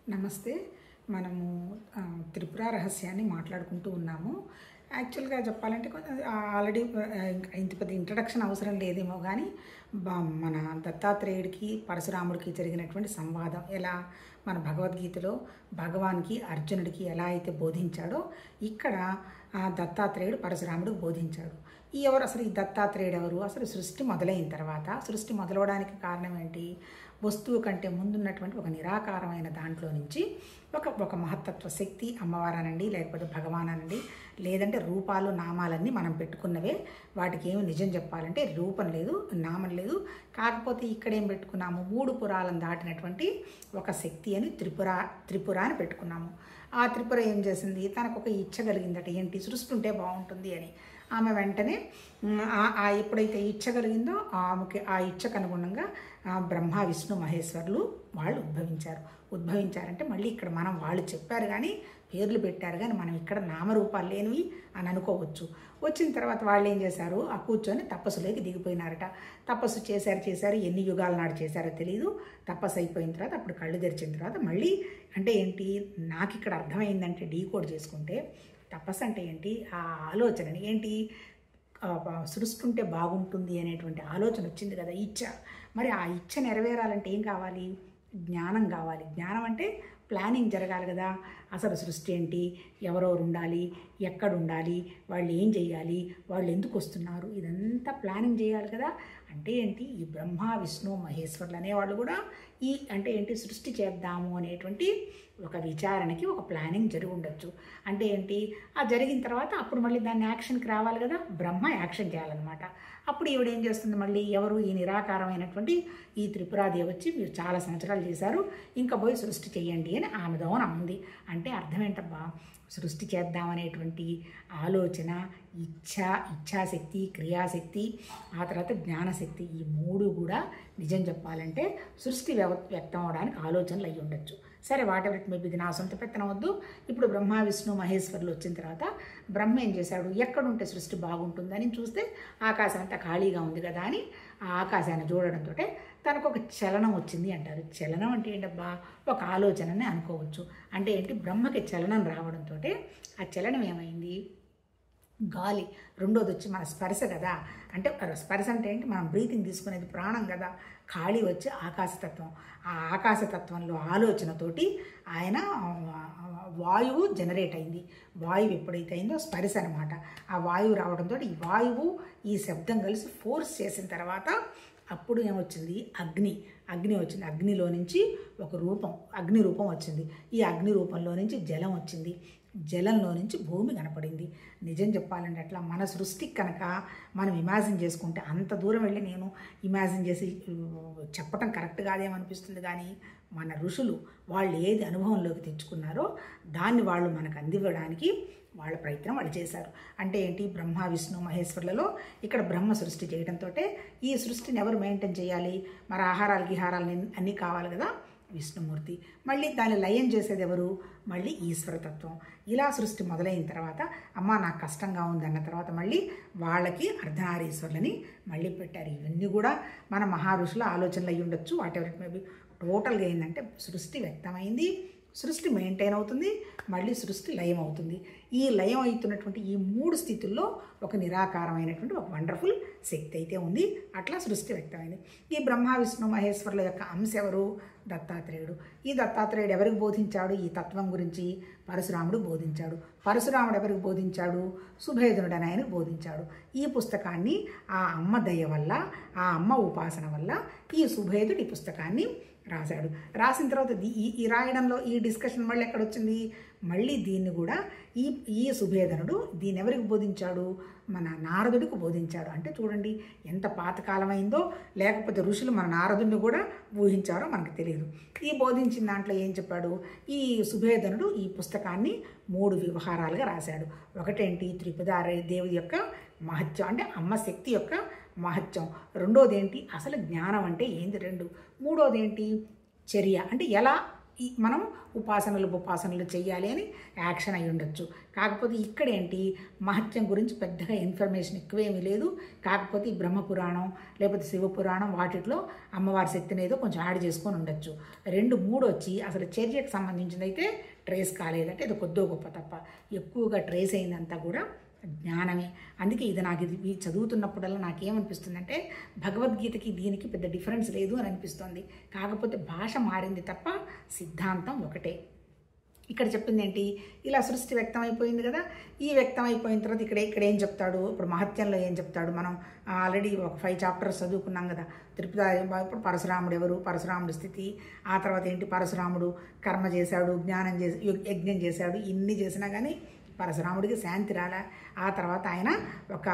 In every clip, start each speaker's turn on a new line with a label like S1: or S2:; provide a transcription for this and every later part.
S1: నమస్తే. మనము త్రిపుర రహస్యాన్ని మాట్లాడుకుంటూ ఉన్నాము. యాక్చువల్‌గా చెప్పాలంటే ఆల్రెడీ ఇంత పెద్ద ఇంట్రడక్షన్ అవసరం లేదేమో గానీ, మన దత్తాత్రేయుడికి, పరశురాముడికి జరిగినటువంటి సంవాదం ఎలా మన భగవద్గీతలో భగవాన్‌కి, అర్జునుడికి ఎలా అయితే బోధించాడో, ఇక్కడ దత్తాత్రేయుడు పరశురాముడికి బోధించాడు. ఎవరు అసలు ఈ దత్తాత్రేయుడు ఎవరు? అసలు సృష్టి మొదలైన తర్వాత సృష్టి మొదలవడానికి కారణం ఏంటి? వస్తువు కంటే ముందున్నటువంటి ఒక నిరాకారమైన దాంట్లో నుంచి ఒక మహత్తత్వ శక్తి అమ్మవారనండి, లేకపోతే భగవాన్ అనండి, లేదంటే రూపాలు నామాలన్నీ మనం పెట్టుకున్నవే. వాటికి ఏమి నిజం చెప్పాలంటే రూపం లేదు, నామం లేదు. కాకపోతే ఇక్కడేం పెట్టుకున్నాము? 3 పురాలను దాటినటువంటి ఒక శక్తి అని త్రిపుర అని పెట్టుకున్నాము. ఆ త్రిపుర ఏం చేసింది? తనకు ఒక ఇచ్చ కలిగిందట. ఏంటి? సృష్టి ఉంటే బాగుంటుంది అని. ఆమె వెంటనే ఎప్పుడైతే ఇచ్చ కలిగిందో ఆమెకి ఆ ఇచ్చకు అనుగుణంగా బ్రహ్మ, విష్ణు, మహేశ్వరులు వాళ్ళు ఉద్భవించారంటే మళ్ళీ ఇక్కడ మనం వాళ్ళు చెప్పారు కానీ, పేర్లు పెట్టారు కానీ, మనం ఇక్కడ నామరూపాలు లేనివి అని అనుకోవచ్చు. వచ్చిన తర్వాత వాళ్ళు ఏం చేశారు? ఆ కూర్చొని తపస్సులోకి దిగిపోయినారట. తపస్సు చేశారు. ఎన్ని యుగాల నాడు చేశారో తెలియదు. తపస్సు అయిపోయిన తర్వాత అప్పుడు కళ్ళు తెరిచిన తర్వాత మళ్ళీ అంటే ఏంటి? నాకు ఇక్కడ అర్థమైందంటే డీకోడ్ చేసుకుంటే తపస్సు అంటే ఏంటి? ఆ ఆలోచనని ఏంటి? సృష్టి ఉంటే బాగుంటుంది అనేటువంటి ఆలోచన వచ్చింది కదా, ఇచ్చ. మరి ఆ ఇచ్చ నెరవేరాలంటే ఏం కావాలి? జ్ఞానం కావాలి. జ్ఞానం అంటే ప్లానింగ్ జరగాలి కదా. అసలు సృష్టి ఏంటి? ఎవరెవరు ఉండాలి? ఎక్కడ ఉండాలి? వాళ్ళు ఏం చేయాలి? వాళ్ళు ఎందుకు వస్తున్నారు? ఇదంతా ప్లానింగ్ చేయాలి కదా. అంటే ఏంటి? ఈ బ్రహ్మ, విష్ణు, మహేశ్వరులు అనేవాళ్ళు కూడా అంటే ఏంటి? సృష్టి చేద్దాము అనేటువంటి ఒక విచారణకి ఒక ప్లానింగ్ జరిగి ఉండొచ్చు. అంటే ఏంటి? ఆ జరిగిన తర్వాత అప్పుడు మళ్ళీ దాన్ని యాక్షన్కి రావాలి కదా. బ్రహ్మ యాక్షన్ చేయాలన్నమాట. అప్పుడు ఈవిడ ఏం చేస్తుంది? మళ్ళీ ఎవరు? ఈ నిరాకారమైనటువంటి ఈ త్రిపురాదేవి వచ్చి, మీరు చాలా సంవత్సరాలు చేశారు, ఇంకా పోయి సృష్టి చెయ్యండి అని ఆమె దోన ఉంది. అంటే అర్థం ఏంటబ్బా? సృష్టి చేద్దామనేటువంటి ఆలోచన, ఇచ్ఛాశక్తి, క్రియాశక్తి, ఆ తర్వాత జ్ఞానశక్తి, ఈ 3 కూడా నిజం చెప్పాలంటే సృష్టి వ్యక్తం అవడానికి ఆలోచనలు అయ్యి ఉండొచ్చు. సరే, వాటెవర్ ఇట్ మేబీ, ఇది నా సొంత పెత్తనం వద్దు. ఇప్పుడు బ్రహ్మ, విష్ణు, మహేశ్వరులు వచ్చిన తర్వాత బ్రహ్మ ఏం చేశాడు? ఎక్కడుంటే సృష్టి బాగుంటుందని చూస్తే ఆకాశం అంతా ఖాళీగా ఉంది కదా అని ఆ ఆకాశాన్ని చూడడంతో తనకు ఒక చలనం వచ్చింది అంటారు. చలనం అంటే ఏంటబ్బా? ఒక ఆలోచనని అనుకోవచ్చు. అంటే ఏంటి? బ్రహ్మకి చలనం రావడంతో ఆ చలనం ఏమైంది? గాలి. రెండోది వచ్చి మన స్పర్శ కదా. అంటే స్పర్శ అంటే ఏంటి? మనం బ్రీతింగ్ తీసుకునేది ప్రాణం కదా. ఖాళీ వచ్చి ఆకాశతత్వం. ఆ ఆకాశతత్వంలో ఆలోచనతోటి ఆయన వాయువు జనరేట్ అయింది. వాయువు ఎప్పుడైతే అయిందో స్పర్శ అనమాట. ఆ వాయువు రావడంతో ఈ వాయువు, ఈ శబ్దం కలిసి ఫోర్స్ చేసిన తర్వాత అప్పుడు ఏమొచ్చింది? అగ్ని వచ్చింది. అగ్నిలో నుంచి ఒక రూపం, అగ్ని రూపం వచ్చింది. ఈ అగ్ని రూపంలో నుంచి జలం వచ్చింది. జలంలో నుంచి భూమి కనపడింది. నిజం చెప్పాలంటే అట్లా మన సృష్టికి కనుక మనం ఇమాజిన్ చేసుకుంటే, అంత దూరం వెళ్ళి నేను ఇమాజిన్ చేసి చెప్పటం కరెక్ట్ కాదేమనిపిస్తుంది కానీ, మన ఋషులు వాళ్ళు ఏది అనుభవంలోకి తెచ్చుకున్నారో దాన్ని వాళ్ళు మనకు అందివ్వడానికి వాళ్ళ ప్రయత్నం వాళ్ళు చేశారు. అంటే ఏంటి? బ్రహ్మ, విష్ణు, మహేశ్వరులలో ఇక్కడ బ్రహ్మ సృష్టి చేయడంతో ఈ సృష్టిని ఎవరు మెయింటైన్ చేయాలి? మరి ఆహారాలు గిహారాలు అన్నీ కావాలి కదా, విష్ణుమూర్తి. మళ్ళీ దాన్ని లయం చేసేది ఎవరు? మళ్ళీ ఈశ్వరతత్వం. ఇలా సృష్టి మొదలైన తర్వాత అమ్మ నాకు కష్టంగా ఉందన్న తర్వాత మళ్ళీ వాళ్ళకి అర్ధనారీశ్వరులని మళ్ళీ పెట్టారు. ఇవన్నీ కూడా మన మహారుషుల ఆలోచనలు అయ్యి ఉండొచ్చు. Whatever it maybe. టోటల్గా ఏంటంటే సృష్టి వ్యక్తమైంది, సృష్టి మెయింటైన్ అవుతుంది, మళ్ళీ సృష్టి లయం అవుతుంది. ఈ లయం అవుతున్నటువంటి ఈ 3 స్థితుల్లో ఒక నిరాకారమైనటువంటి ఒక వండర్ఫుల్ శక్తి అయితే ఉంది. అట్లా సృష్టి వ్యక్తమైంది. ఈ బ్రహ్మ, విష్ణు, మహేశ్వరుల యొక్క అంశ ఎవరు? దత్తాత్రేయుడు. ఈ దత్తాత్రేయుడు ఎవరికి బోధించాడు? ఈ తత్వం గురించి పరశురాముడు బోధించాడు. పరశురాముడు ఎవరికి బోధించాడు? సుభేదునుడు అని ఆయనకు బోధించాడు. ఈ పుస్తకాన్ని ఆ అమ్మ దయ వల్ల, ఆ అమ్మ ఉపాసన వల్ల ఈ సుభేదుడు ఈ పుస్తకాన్ని రాశాడు. రాసిన తర్వాత ఈ రాయడంలో ఈ డిస్కషన్ మళ్ళీ ఎక్కడొచ్చింది? మళ్ళీ దీన్ని కూడా ఈ సుభేదనుడు దీన్ని ఎవరికి బోధించాడు? మన నారదుడికి బోధించాడు. అంటే చూడండి ఎంత పాతకాలమైందో, లేకపోతే ఋషులు మన నారదుడిని కూడా ఊహించారో మనకు తెలియదు. ఈ బోధించిన దాంట్లో ఏం చెప్పాడు? ఈ సుభేదనుడు ఈ పుస్తకాన్ని 3 వ్యవహారాలుగా రాశాడు. ఒకటేంటి? త్రిపురాదేవి యొక్క మహత్యం, అంటే అమ్మ శక్తి యొక్క మహత్యం. రెండోది ఏంటి? అసలు జ్ఞానం అంటే ఏంది? 2. మూడోది ఏంటి? చర్య, అంటే ఎలా మనం ఉపాసనలు చేయాలి అని యాక్షన్ అయి ఉండొచ్చు. కాకపోతే ఇక్కడేంటి మహత్యం గురించి పెద్దగా ఇన్ఫర్మేషన్ ఎక్కువేమీ లేదు. కాకపోతే ఈ బ్రహ్మపురాణం లేకపోతే శివపురాణం వాటిలో అమ్మవారి శక్తిని ఏదో కొంచెం యాడ్ చేసుకొని ఉండొచ్చు. 2, 3 వచ్చి అసలు చర్యకు సంబంధించింది అయితే ట్రేస్ కాలేదంటే ఇది కొద్దో గొప్ప తప్ప ఎక్కువగా ట్రేస్ అయిందంతా కూడా జ్ఞానమే. అందుకే ఇది చదువుతున్నప్పుడల్లా నాకేమనిపిస్తుందంటే భగవద్గీతకి దీనికి పెద్ద డిఫరెన్స్ లేదు అని అనిపిస్తుంది. కాకపోతే భాష మారింది తప్ప సిద్ధాంతం ఒకటే. ఇక్కడ చెప్పింది ఏంటి, ఇలా సృష్టి వ్యక్తం అయిపోయింది కదా, ఈ వ్యక్తం అయిపోయిన తర్వాత ఇక్కడ ఏం చెప్తాడు, ఇప్పుడు మహత్యంలో ఏం చెప్తాడు, మనం ఆల్రెడీ ఒక 5 చాప్టర్స్ చదువుకున్నాం కదా. ఇప్పుడు పరశురాముడు ఎవరు, పరశురాముడి స్థితి, ఆ తర్వాత ఏంటి, పరశురాముడు కర్మ చేశాడు, యజ్ఞం చేశాడు, ఇన్ని చేసినా కానీ పరశురాముడికి శాంతి రాలా. ఆ తర్వాత ఆయన ఒక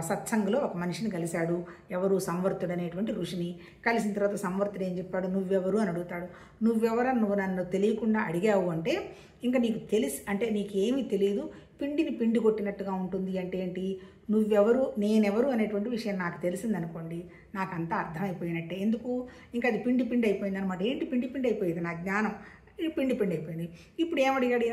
S1: సత్సంగంలో ఒక మనిషిని కలిశాడు, ఎవరు, సంవర్తుడు అనేటువంటి ఋషిని. కలిసిన తర్వాత సంవర్తుడు ఏం చెప్పాడు, నువ్వెవరు అని అడుగుతాడు. నువ్వెవరని నువ్వు నన్ను తెలియకుండా అడిగావు అంటే ఇంకా నీకు అంటే నీకేమీ తెలియదు, పిండిని పిండి కొట్టినట్టుగా ఉంటుంది. అంటే ఏంటి, నువ్వెవరు నేనెవరు అనేటువంటి విషయం నాకు తెలిసిందనుకోండి, నాకు అంతా అర్థమైపోయినట్టే. ఎందుకు, ఇంకా అది పిండి అయిపోయింది అనమాట. ఏంటి పిండి అయిపోయింది, నా జ్ఞానం పిండి అయిపోయింది. ఇప్పుడు ఏమడిగాడు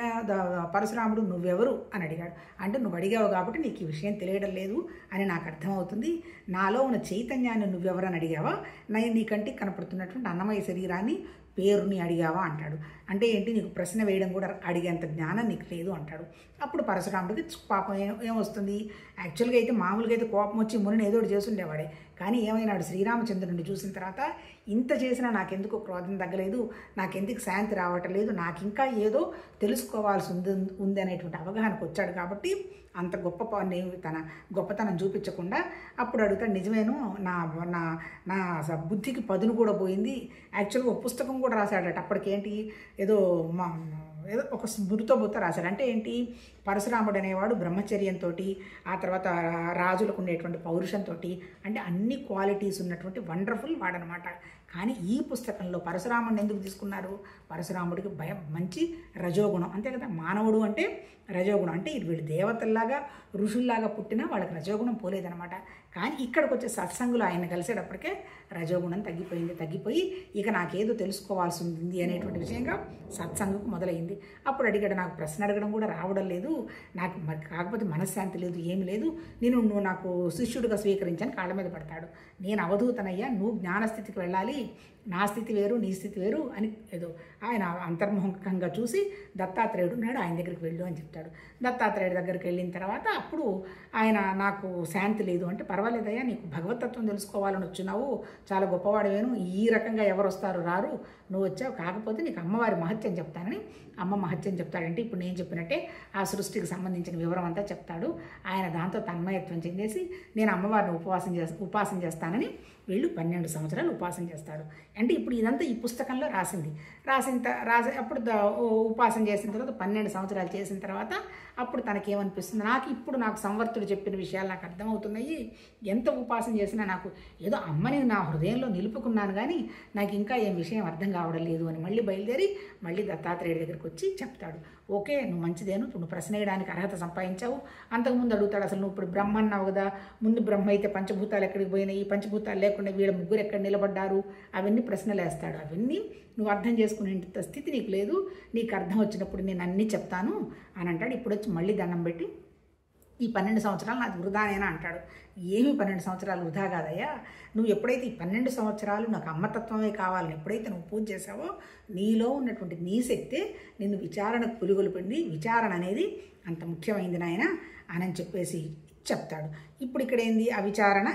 S1: పరశురాముడు, నువ్వెవరు అని అడిగాడు. అంటే నువ్వు అడిగావు కాబట్టి నీకు ఈ విషయం తెలియడం లేదు అని నాకు అర్థమవుతుంది. నాలో ఉన్న చైతన్యాన్ని నువ్వెవరని అడిగావా, నీ కంటికి కనపడుతున్నటువంటి అన్నమయ శరీరాన్ని పేరుని అడిగావా అంటాడు. అంటే ఏంటి, నీకు ప్రశ్న వేయడం కూడా అడిగేంత జ్ఞానం నీకు లేదు అంటాడు. అప్పుడు పరశురాముడికి పాపం ఏమొస్తుంది, యాక్చువల్గా అయితే మామూలుగా అయితే కోపం వచ్చి మునిని ఏదో ఒకటి చేస్తుండేవాడే. కానీ ఏమైనాడు, శ్రీరామచంద్రుడిని చూసిన తర్వాత ఇంత చేసినా నాకెందుకు క్రోధం తగ్గలేదు, నాకెందుకు శాంతి రావటం లేదు, నాకు ఇంకా ఏదో తెలుసుకోవాల్సి ఉంది అనేటువంటి అవగాహనకు వచ్చాడు. కాబట్టి అంత తన గొప్పతనం చూపించకుండా అప్పుడు అడుగుతాడు, నిజమేను, నా నా నా బుద్ధికి పదును కూడా పోయింది. యాక్చువల్గా ఒక పుస్తకం కూడా రాశాడట అప్పటికేంటి, ఏదో ఒక స్మృతితో రాశాడు. అంటే ఏంటి, పరశురాముడు అనేవాడు బ్రహ్మచర్యంతో, ఆ తర్వాత రాజులకు ఉండేటువంటి పౌరుషంతో, అంటే అన్ని క్వాలిటీస్ ఉన్నటువంటి వండర్ఫుల్ వాడనమాట. కానీ ఈ పుస్తకంలో పరశురాముడిని ఎందుకు తీసుకున్నారు, పరశురాముడికి మంచి రజోగుణం, అంతే కదా. మానవుడు అంటే రజోగుణం, అంటే వీళ్ళు దేవతల్లాగా ఋషుల్లాగా పుట్టినా వాళ్ళకి రజోగుణం పోలేదనమాట. కానీ ఇక్కడికి వచ్చే సత్సంగులు ఆయన కలిసేటప్పటికే రజోగుణం తగ్గిపోయి ఇక నాకేదో తెలుసుకోవాల్సి ఉంది అనేటువంటి విషయంగా సత్సంగకు మొదలైంది. అప్పుడు అడిగాడు, నాకు ప్రశ్న అడగడం కూడా రావడం లేదు, నాకు మరి కాకపోతే మనశ్శాంతి లేదు, ఏమి లేదు, నువ్వు నాకు శిష్యుడిగా స్వీకరించని కాళ్ళ మీద పడతాడు. నేను అవధూతనయ్యా, నువ్వు జ్ఞానస్థితికి వెళ్ళాలి, నా స్థితి వేరు నీ స్థితి వేరు అని ఏదో ఆయన అంతర్ముఖంగా చూసి దత్తాత్రేయుడు ఉన్నాడు, ఆయన దగ్గరికి వెళ్ళు అని చెప్తాడు. దత్తాత్రేయుడి దగ్గరికి వెళ్ళిన తర్వాత అప్పుడు ఆయన, నాకు శాంతి లేదు అంటే, పర్వాలేదయ్యా, నీకు భగవతత్వం తెలుసుకోవాలని వచ్చినావు, చాలా గొప్పవాడివేను, ఈ రకంగా ఎవరు వస్తారు, రారు, నువ్వు వచ్చావు, కాకపోతే నీకు అమ్మవారి మహత్యం చెప్తానని అమ్మ మహత్యం చెప్తాడంటే ఇప్పుడు నేను చెప్పినట్టే ఆ సృష్టికి సంబంధించిన వివరం అంతా చెప్తాడు. ఆయన దాంతో తన్మయత్వం చెందేసి నేను అమ్మవారిని ఉపాసన చేస్తానని వీళ్ళు 12 సంవత్సరాలు ఉపాసన చేస్తాడు. అంటే ఇప్పుడు ఇదంతా ఈ పుస్తకంలో రాసి అప్పుడు ఉపాసన చేసిన తర్వాత 12 సంవత్సరాలు చేసిన తర్వాత అప్పుడు తనకేమనిపిస్తుంది, నాకు సంవర్తుడు చెప్పిన విషయాలు నాకు అర్థమవుతున్నాయి, ఎంత ఉపాసన చేసినా నాకు ఏదో అమ్మని నా హృదయంలో నిలుపుకున్నాను కానీ నాకు ఇంకా ఏం విషయం అర్థం కావడం లేదు అని మళ్ళీ బయలుదేరి మళ్ళీ దత్తాత్రేయుడి దగ్గరికి వచ్చి చెప్తాడు. ఓకే, నువ్వు మంచిదేను, నువ్వు ప్రశ్న వేయడానికి అర్హత సంపాదించావు. అంతకుముందు అడుగుతాడు, అసలు నువ్వు ఇప్పుడు బ్రహ్మ అన్నావు కదా, ముందు బ్రహ్మ అయితే పంచభూతాలు ఎక్కడికి పోయినాయి, ఈ పంచభూతాలు లేకుండా వీళ్ళ ముగ్గురు ఎక్కడ నిలబడ్డారు, అవన్నీ ప్రశ్నలు వేస్తాడు. అవన్నీ నువ్వు అర్థం చేసుకునేంత స్థితి నీకు లేదు, నీకు అర్థం వచ్చినప్పుడు నేను అన్నీ చెప్తాను అని అంటాడు. ఇప్పుడు వచ్చి మళ్ళీ దండం పెట్టి ఈ 12 సంవత్సరాలు నాకు వృధానేనా అంటాడు. ఏమి 12 సంవత్సరాలు వృధా కాదయ్యా, నువ్వు ఎప్పుడైతే ఈ 12 సంవత్సరాలు నాకు అమ్మతత్వమే కావాలని ఎప్పుడైతే నువ్వు పూజ చేసావో నీలో ఉన్నటువంటి నీ శక్తే నిన్ను విచారణకు పులుగొలిపింది, విచారణ అనేది అంత ముఖ్యమైంది నాయన అని చెప్పేసి చెప్తాడు. ఇప్పుడు ఇక్కడ ఏంది ఆ విచారణ,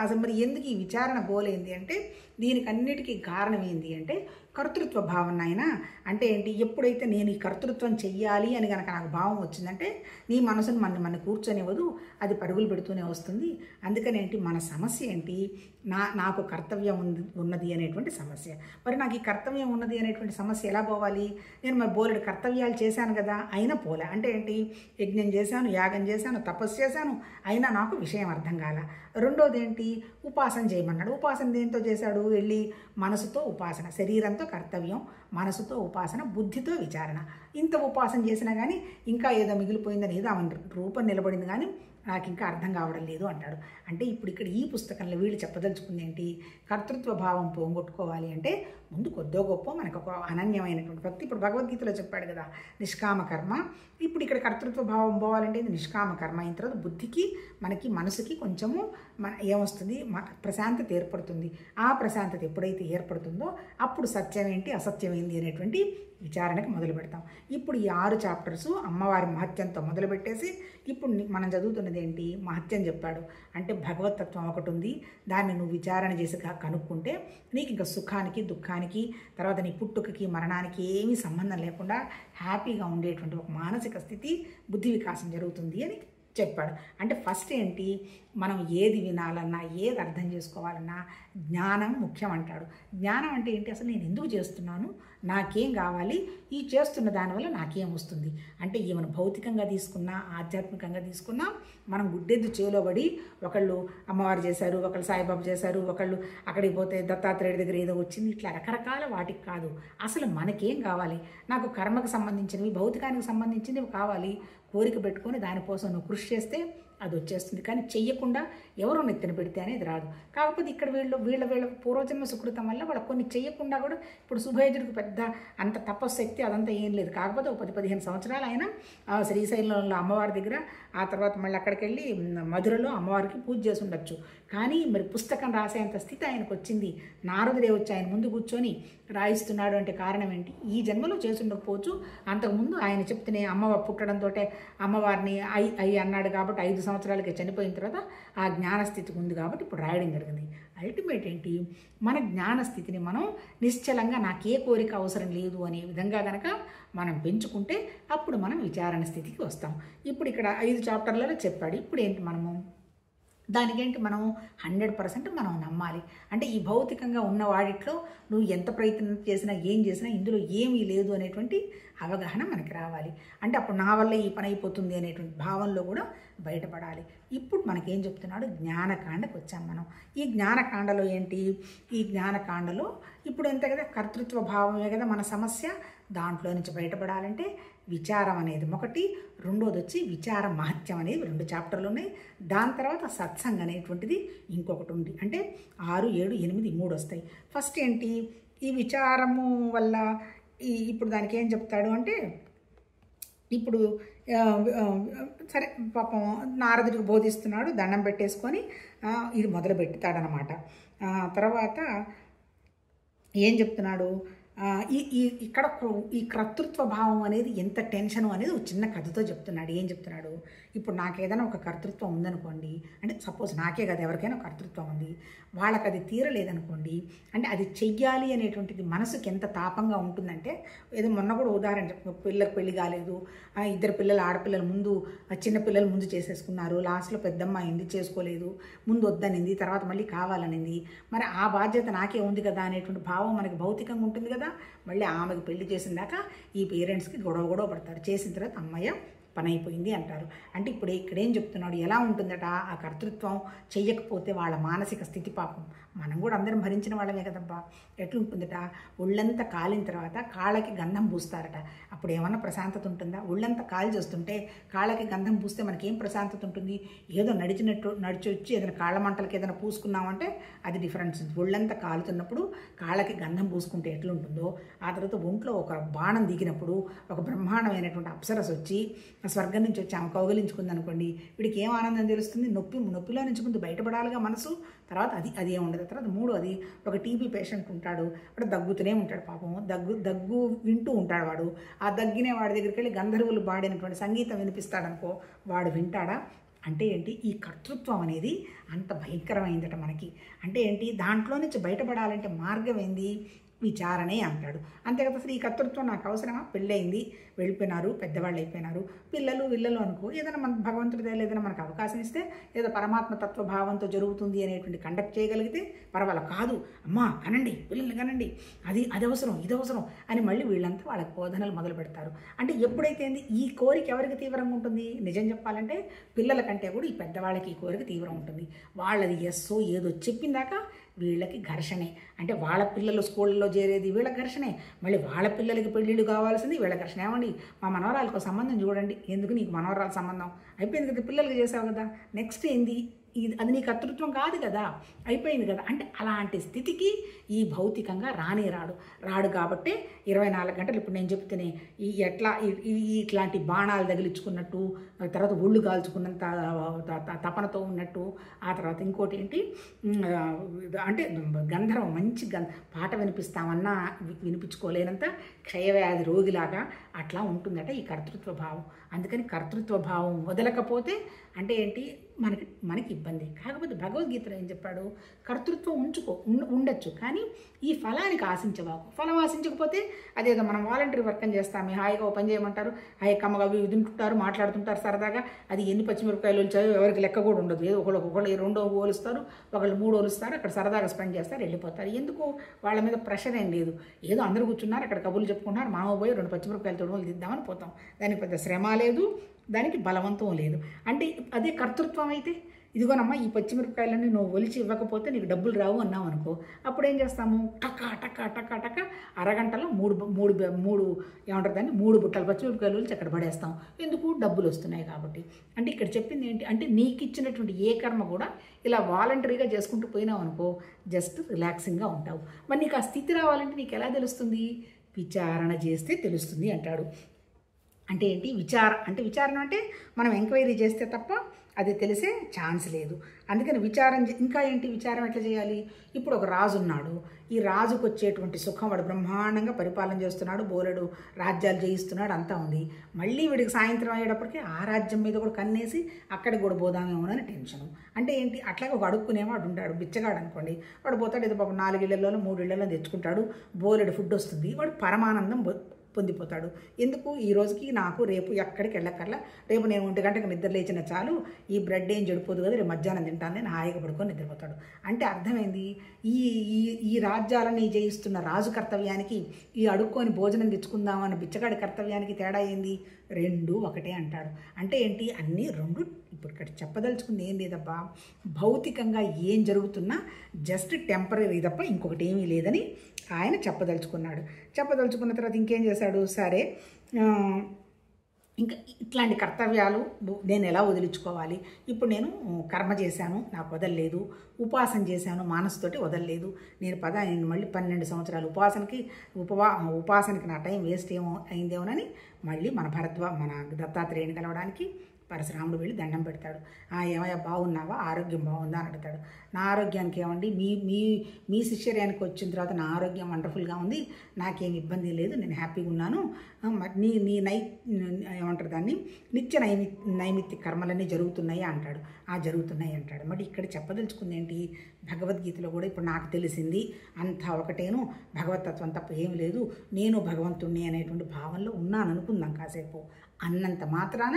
S1: అసలు మరి ఎందుకు ఈ విచారణ గోలేంది అంటే దీనికి అన్నిటికీ కారణం ఏంది అంటే కర్తృత్వ భావన ఆయన. అంటే ఏంటి, ఎప్పుడైతే నేను ఈ కర్తృత్వం చెయ్యాలి అని కనుక నాకు భావం వచ్చిందంటే నీ మనసును మన కూర్చొనివ్వదు, అది పరుగులు పెడుతూనే వస్తుంది. అందుకని ఏంటి, మన సమస్య ఏంటి, నాకు కర్తవ్యం ఉన్నది అనేటువంటి సమస్య. మరి నాకు ఈ కర్తవ్యం ఉన్నది అనేటువంటి సమస్య ఎలా పోవాలి, నేను మరి బోలెడు కర్తవ్యాలు చేశాను కదా అయినా పోలే. అంటే ఏంటి, యజ్ఞం చేశాను, యాగం చేశాను, తపస్సు చేశాను, అయినా నాకు విషయం అర్థం కాల. రెండోది ఏంటి, ఉపాసన చేయమన్నాడు. ఉపాసన దేంతో చేశాడు, వెళ్ళి మనసుతో ఉపాసన, శరీరంతో కర్తవ్యం, మనసుతో ఉపాసన, బుద్ధితో విచారణ. ఇంత ఉపాసన చేసినా కానీ ఇంకా ఏదో మిగిలిపోయిందని, ఏదో ఆమె రూపం నిలబడింది కానీ నాకు ఇంకా అర్థం కావడం లేదు అంటాడు. అంటే ఇప్పుడు ఇక్కడ ఈ పుస్తకంలో వీళ్ళు చెప్పదలుచుకుంది ఏంటి, కర్తృత్వ భావం పోగొట్టుకోవాలి అంటే ముందు కొద్దో గొప్ప మనకు ఒక అనన్యమైనటువంటి భక్తి. ఇప్పుడు భగవద్గీతలో చెప్పాడు కదా నిష్కామ కర్మ. ఇప్పుడు ఇక్కడ కర్తృత్వ భావం పోవాలంటే ఇది నిష్కామ కర్మ అయిన తర్వాత బుద్ధికి మనకి మనసుకి కొంచెము ఏమొస్తుంది, ప్రశాంతత ఏర్పడుతుంది. ఆ ప్రశాంతత ఎప్పుడైతే ఏర్పడుతుందో అప్పుడు సత్యం ఏంటి అసత్యం ఏంటి అనేటువంటి విచారణకు మొదలు పెడతాం. ఇప్పుడు ఈ 6 చాప్టర్స్ అమ్మవారి మహత్యంతో మొదలుపెట్టేసి ఇప్పుడు మనం చదువుతున్నది ఏంటి, మహత్యం చెప్పాడు. అంటే భగవతత్వం ఒకటి ఉంది, దాన్ని నువ్వు విచారణ చేసి కనుక్కుంటే నీకు ఇంకా సుఖానికి దుఃఖానికి తర్వాత నీ పుట్టుకకి మరణానికి ఏమీ సంబంధం లేకుండా హ్యాపీగా ఉండేటువంటి ఒక మానసిక స్థితి బుద్ధి వికాసం జరుగుతుంది అని చెప్పాడు. అంటే ఫస్ట్ ఏంటి, మనం ఏది వినాలన్నా ఏది అర్థం చేసుకోవాలన్నా జ్ఞానం ముఖ్యం అంటాడు. జ్ఞానం అంటే ఏంటి, అసలు నేను ఎందుకు చేస్తున్నాను, నాకేం కావాలి, ఈ చేస్తున్న దానివల్ల నాకేం వస్తుంది. అంటే ఈమెను భౌతికంగా తీసుకున్నా ఆధ్యాత్మికంగా తీసుకున్నా మనం గుడ్డెద్దు చేలోబడి ఒకళ్ళు అమ్మవారు చేశారు, ఒకళ్ళు సాయిబాబా చేశారు, ఒకళ్ళు అక్కడికి పోతే దత్తాత్రేయుడి దగ్గర ఏదో వచ్చింది, ఇట్లా రకరకాల వాటికి కాదు. అసలు మనకేం కావాలి, నాకు కర్మకు సంబంధించినవి భౌతికానికి సంబంధించినవి కావాలి, కోరిక పెట్టుకొని దానికోసం నువ్వు కృషి చేస్తే అది వచ్చేస్తుంది. కానీ చెయ్యకుండా ఎవరో నెత్తిన పెడితే అనేది రాదు. కాకపోతే ఇక్కడ వీళ్ళ పూర్వజన్మ సుకృతం వల్ల వాళ్ళకి కొన్ని చెయ్యకుండా కూడా ఇప్పుడు సుభేజుడికి పెద్ద అంత తపశక్తి అదంతా ఏం లేదు. కాకపోతే ఒక 10-15 సంవత్సరాలు ఆయన శ్రీశైలంలో అమ్మవారి దగ్గర, ఆ తర్వాత మళ్ళీ అక్కడికి వెళ్ళి మధురలో అమ్మవారికి పూజ చేసి ఉండొచ్చు. కానీ మరి పుస్తకం రాసేంత స్థితి ఆయనకు వచ్చింది. నారదుడే వచ్చి ఆయన ముందు కూర్చొని రాయిస్తున్నాడు అంటే కారణం ఏంటి, ఈ జన్మలో చేసి ఉండకపోవచ్చు, అంతకుముందు ఆయన చెప్తేనే అమ్మవారు పుట్టడంతో అమ్మవారిని అయ్యి అన్నాడు కాబట్టి 5 సంవత్సరాలకి చనిపోయిన తర్వాత ఆ జ్ఞానస్థితికి ఉంది కాబట్టి ఇప్పుడు రాయడం జరిగింది. అల్టిమేట్ ఏంటి, మన జ్ఞానస్థితిని మనం నిశ్చలంగా నాకే కోరిక అవసరం లేదు అనే విధంగా కనుక మనం పెంచుకుంటే అప్పుడు మనం విచారణ స్థితికి వస్తాం. ఇప్పుడు ఇక్కడ 5 చాప్టర్లలో చెప్పాడు. ఇప్పుడు ఏంటి, మనము దానికేంటి, మనం 100% మనం నమ్మాలి. అంటే ఈ భౌతికంగా ఉన్న వాటిలో నువ్వు ఎంత ప్రయత్నం చేసినా ఏం చేసినా ఇందులో ఏమీ లేదు అనేటువంటి అవగాహన మనకి రావాలి. అంటే అప్పుడు నా వల్ల ఈ పని అయిపోతుంది అనేటువంటి భావంలో కూడా బయటపడాలి. ఇప్పుడు మనకేం చెప్తున్నాడు, జ్ఞానకాండకు వచ్చాం మనం. ఈ జ్ఞానకాండలో ఏంటి, ఈ జ్ఞానకాండలో ఇప్పుడు ఎంత కదా కర్తృత్వ భావమే కదా మన సమస్య. దాంట్లో నుంచి బయటపడాలంటే విచారం అనేది ఒకటి, రెండోది వచ్చి విచార మహత్యం అనేది 2 చాప్టర్లు ఉన్నాయి. దాని తర్వాత సత్సంగ్ అనేటువంటిది ఇంకొకటి ఉంది. అంటే 6, 7, 8, 3 వస్తాయి. ఫస్ట్ ఏంటి, ఈ విచారము వల్ల ఇప్పుడు దానికి ఏం చెప్తాడు అంటే, ఇప్పుడు సరే పాపం నారదుడికి బోధిస్తున్నాడు, దండం పెట్టేసుకొని ఇది మొదలు పెడతాడనమాట. తర్వాత ఏం చెప్తున్నాడు, ఇక్కడ ఈ కర్తృత్వ భావం అనేది ఎంత టెన్షన్ అనేది ఒక చిన్న కథతో చెప్తున్నాడు. ఏం చెప్తున్నాడు, ఇప్పుడు నాకు ఏదైనా ఒక కర్తృత్వం ఉందనుకోండి, అంటే సపోజ్ నాకే కదా ఎవరికైనా కర్తృత్వం ఉంది, వాళ్ళకి అది తీరలేదనుకోండి, అంటే అది చెయ్యాలి అనేటువంటిది మనసుకి ఎంత తాపంగా ఉంటుందంటే, ఏదో మొన్న కూడా ఉదాహరణ చెప్పు, పిల్లలకు పెళ్లి కాలేదు, 2 పిల్లలు ఆడపిల్లలు ముందు చిన్న పిల్లలు ముందు చేసేసుకున్నారు, లాస్ట్లో పెద్దమ్మ అయింది చేసుకోలేదు, ముందు వద్దనింది, తర్వాత మళ్ళీ కావాలనింది, మరి ఆ బాధ్యత నాకే ఉంది కదా అనేటువంటి భావం మనకి భౌతికంగా ఉంటుంది కదా. మళ్ళీ ఆమెకు పెళ్లి చేసిన దాకా ఈ పేరెంట్స్కి గొడవ పడతారు, చేసిన తర్వాత అమ్మయ్య పని అయిపోయింది అంటారు. అంటే ఇప్పుడు ఇక్కడేం చెప్తున్నాడు, ఎలా ఉంటుందట ఆ కర్తృత్వం చెయ్యకపోతే వాళ్ళ మానసిక స్థితి. పాపం మనం కూడా అందరం భరించిన వాళ్ళమే కదబ్బా. ఎట్లుంటుందట, ఒళ్ళంతా కాలిన తర్వాత కాళ్ళకి గంధం పూస్తారట, అప్పుడు ఏమన్నా ప్రశాంతత ఉంటుందా? ఒళ్ళంతా కాలు చేస్తుంటే కాళ్ళకి గంధం పూస్తే మనకేం ప్రశాంతత ఉంటుంది? ఏదో నడిచి వచ్చి ఏదైనా కాళ్ళ మంటలకి ఏదైనా పూసుకున్నామంటే అది డిఫరెన్స్. ఒళ్ళంతా కాలుతున్నప్పుడు కాళ్ళకి గంధం పూసుకుంటే ఎట్లుంటుందో, ఆ తర్వాత ఒంట్లో ఒక బాణం దిగినప్పుడు ఒక బ్రహ్మాండమైనటువంటి అప్సరస్ వచ్చి స్వర్గం నుంచి వచ్చి ఆమె కౌగలించుకుంది అనుకోండి, వీడికి ఏం ఆనందం తెలుస్తుంది? నొప్పిలో నుంచి ముందు బయటపడాలిగా మనసు. తర్వాత అది ఏం ఉండదు. తర్వాత 3వది, ఒక టీబీ పేషెంట్ ఉంటాడు, వాడు దగ్గుతూనే ఉంటాడు పాపం, దగ్గు వింటూ ఉంటాడు వాడు. ఆ దగ్గినే వాడి దగ్గరికి వెళ్ళి గంధర్వులు పాడినటువంటి సంగీతం వినిపిస్తాడనుకో, వాడు వింటాడా? అంటే ఏంటి, ఈ కర్తృత్వం అనేది అంత భయంకరమైందట మనకి. అంటే ఏంటి, దాంట్లో నుంచి బయటపడాలంటే మార్గం ఏంది, విచారణే అంటాడు. అంతే కదా, అసలు ఈ కర్తృత్వం నాకు అవసరమా? పెళ్ళయింది, వెళ్ళిపోయినారు, పెద్దవాళ్ళు అయిపోయినారు, పిల్లలు అనుకో, ఏదైనా మన భగవంతుడి దగ్గర ఏదైనా మనకు అవకాశం ఇస్తే ఏదో పరమాత్మ తత్వభావంతో జరుగుతుంది అనేటువంటి కండక్ట్ చేయగలిగితే పర్వాలేదు. కాదు అమ్మా కనండి, పిల్లల్ని కనండి, అది అవసరం ఇది అవసరం అని మళ్ళీ వీళ్ళంతా వాళ్ళకి బోధనలు మొదలు పెడతారు. అంటే ఎప్పుడైతే ఈ కోరిక ఎవరికి తీవ్రంగా ఉంటుంది, నిజం చెప్పాలంటే పిల్లల కంటే కూడా ఈ పెద్దవాళ్ళకి ఈ కోరిక తీవ్రం ఉంటుంది. వాళ్ళది ఎస్సో ఏదో చెప్పిందాక వీళ్ళకి ఘర్షణే. అంటే వాళ్ళ పిల్లలు స్కూళ్ళలో చేరేది వీళ్ళ ఘర్షణే, మళ్ళీ వాళ్ళ పిల్లలకి పెళ్ళిళ్ళు కావాల్సింది వీళ్ళ ఘర్షణ. ఏమండి, మా మనవరాలకు సంబంధం చూడండి, ఎందుకు నీకు మనవరాల సంబంధం అయిపోయింది కదా, పిల్లలకి చేసావు కదా, నెక్స్ట్ ఏంది అది నీ కర్తృత్వం కాదు కదా, అయిపోయింది కదా అంటే అలాంటి స్థితికి ఈ భౌతికంగా రాడు కాబట్టి 24 గంటలు ఇప్పుడు నేను చెప్తేనే ఈ ఎట్లా ఇట్లాంటి బాణాలు తగిలించుకున్నట్టు, తర్వాత ఒళ్ళు కాల్చుకున్నంత తపనతో ఉన్నట్టు, ఆ తర్వాత ఇంకోటి ఏంటి అంటే గంధర్వం మంచి పాట వినిపిస్తామన్నా వినిపించుకోలేనంత క్షయవ్యాధి రోగిలాగా అట్లా ఉంటుందట ఈ కర్తృత్వ భావం. అందుకని కర్తృత్వ భావం వదలకపోతే అంటే ఏంటి మనకి ఇబ్బంది. కాకపోతే భగవద్గీతలో ఏం చెప్పాడు, కర్తృత్వం ఉండొచ్చు కానీ ఈ ఫలానికి ఆశించవాకు. ఫలం ఆశించకపోతే అదేదో మనం వాలంటరీ వర్క్ అని చేస్తామే, హాయిగా పని చేయమంటారు, హాయి కమ్మగా తింటుంటారు, మాట్లాడుతుంటారు సరదాగా. అది ఎన్ని పచ్చిమిరపకాయలు వచ్చాయో ఎవరికి లెక్క కూడా ఉండదు. ఏదో ఒకళ్ళు 2 ఓలుస్తారు, ఒకళ్ళు 3 ఓలుస్తారు, అక్కడ సరదాగా స్పెండ్ చేస్తారు, వెళ్ళిపోతారు. ఎందుకు వాళ్ళ మీద ప్రెషర్ ఏం లేదు. ఏదో అందరూ కూర్చున్నారు, అక్కడ కబుర్లు చెప్పుకుంటున్నారు, మనం పోయి 2 పచ్చిమిరపకాయలు తొడుగులు తిద్దామని పోతాం. దానికి పెద్ద శ్రమ లేదు, దానికి బలవంతం లేదు. అంటే అదే కర్తృత్వం అయితే, ఇదిగోనమ్మా ఈ పచ్చిమిరపకాయలన్నీ నువ్వు ఒలిచి ఇవ్వకపోతే నీకు డబ్బులు రావు అన్నావు అనుకో, అప్పుడు ఏం చేస్తాము, టకా టకా టకా టకా అరగంటలో మూడు ఏమంటారు దాన్ని 3 బుట్టలు పచ్చిమిరపకాయలు ఒలిచి అక్కడ పడేస్తాం. ఎందుకు, డబ్బులు వస్తున్నాయి కాబట్టి. అంటే ఇక్కడ చెప్పింది ఏంటి అంటే, నీకు ఇచ్చినటువంటి ఏ కర్మ కూడా ఇలా వాలంటరీగా చేసుకుంటూ పోయినావు అనుకో, జస్ట్ రిలాక్సింగ్గా ఉంటావు. మరి నీకు ఆ స్థితి రావాలంటే నీకు ఎలా తెలుస్తుంది, విచారణ చేస్తే తెలుస్తుంది అంటాడు. అంటే ఏంటి విచారణ అంటే మనం ఎంక్వైరీ చేస్తే తప్ప అది తెలిసే ఛాన్స్ లేదు. అందుకని ఇంకా ఏంటి విచారం ఎట్లా చేయాలి. ఇప్పుడు ఒక రాజు ఉన్నాడు, ఈ రాజుకు వచ్చేటువంటి సుఖం, వాడు బ్రహ్మాండంగా పరిపాలన చేస్తున్నాడు, బోలెడు రాజ్యాలు జయిస్తున్నాడు, అంతా ఉంది. మళ్ళీ వీడికి సాయంత్రం అయ్యేటప్పటికి ఆ రాజ్యం మీద కూడా కన్నేసి అక్కడికి కూడా పోదామేమోనని టెన్షను. అంటే ఏంటి, అట్లాగే ఒక అడుక్కునేవాడు ఉంటాడు, బిచ్చగాడు అనుకోండి, వాడు పోతాడు, ఏదో పాపం 4 ఇళ్లలోనో 3 ఇళ్లలో తెచ్చుకుంటాడు, బోలెడు ఫుడ్ వస్తుంది, వాడు పరమానందం పొందిపోతాడు. ఎందుకు, ఈ రోజుకి నాకు రేపు ఎక్కడికి వెళ్ళక్కర్లా, రేపు నేను 1 గంటకు నిద్ర లేచిన చాలు, ఈ బ్రెడ్ ఏం చెడిపోదు కదా, రేపు మధ్యాహ్నం తింటాను నేను హాయిగా పడుకొని నిద్రపోతాడు. అంటే అర్థమైంది, ఈ రాజ్యాలని జయిస్తున్న రాజు కర్తవ్యానికి ఈ అడుక్కొని భోజనం తెచ్చుకుందామన్న బిచ్చగాడి కర్తవ్యానికి తేడా ఏంది, 2 ఒకటే అంటాడు. అంటే ఏంటి, అన్నీ 2. ఇప్పుడు ఇక్కడ చెప్పదలుచుకుంది ఏం లేదబ్బా, భౌతికంగా ఏం జరుగుతున్నా జస్ట్ టెంపరీ తప్ప ఇంకొకటి ఏమీ లేదని ఆయన చెప్పదలుచుకున్న తర్వాత ఇంకేం చేశాడు, సరే ఇంకా ఇట్లాంటి కర్తవ్యాలు నేను ఎలా వదిలించుకోవాలి, ఇప్పుడు నేను కర్మ చేశాను నాకు వదలలేదు, ఉపాసన చేశాను మానసుతోటి వదలలేదు, నేను మళ్ళీ 12 సంవత్సరాలు ఉపాసనకి నా టైం వేస్ట్ అయిందేమోనని మళ్ళీ మన దత్తాత్రేయుని కలవడానికి పరశురాముడు వెళ్ళి దండం పెడతాడు. ఏమయ్యా బాగున్నావా, ఆరోగ్యం బాగుందా అని అడుగుతాడు. నా ఆరోగ్యానికి ఏమండి, మీ శిష్యర్యానికి వచ్చిన తర్వాత నా ఆరోగ్యం వండర్ఫుల్గా ఉంది, నాకేం ఇబ్బంది లేదు, నేను హ్యాపీగా ఉన్నాను, నీ ఏమంటారు దాన్ని నిత్య నైమిత్తిక కర్మలన్నీ జరుగుతున్నాయి అంటాడు. జరుగుతున్నాయి అంటాడు. మరి ఇక్కడ చెప్పదలుచుకుంది ఏంటి, భగవద్గీతలో కూడా ఇప్పుడు నాకు తెలిసింది అంతా ఒకటేను, భగవతత్వం తప్ప ఏమి లేదు, నేను భగవంతుణ్ణి అనేటువంటి భావంలో ఉన్నాను అనుకుందాం కాసేపు. అన్నంత మాత్రాన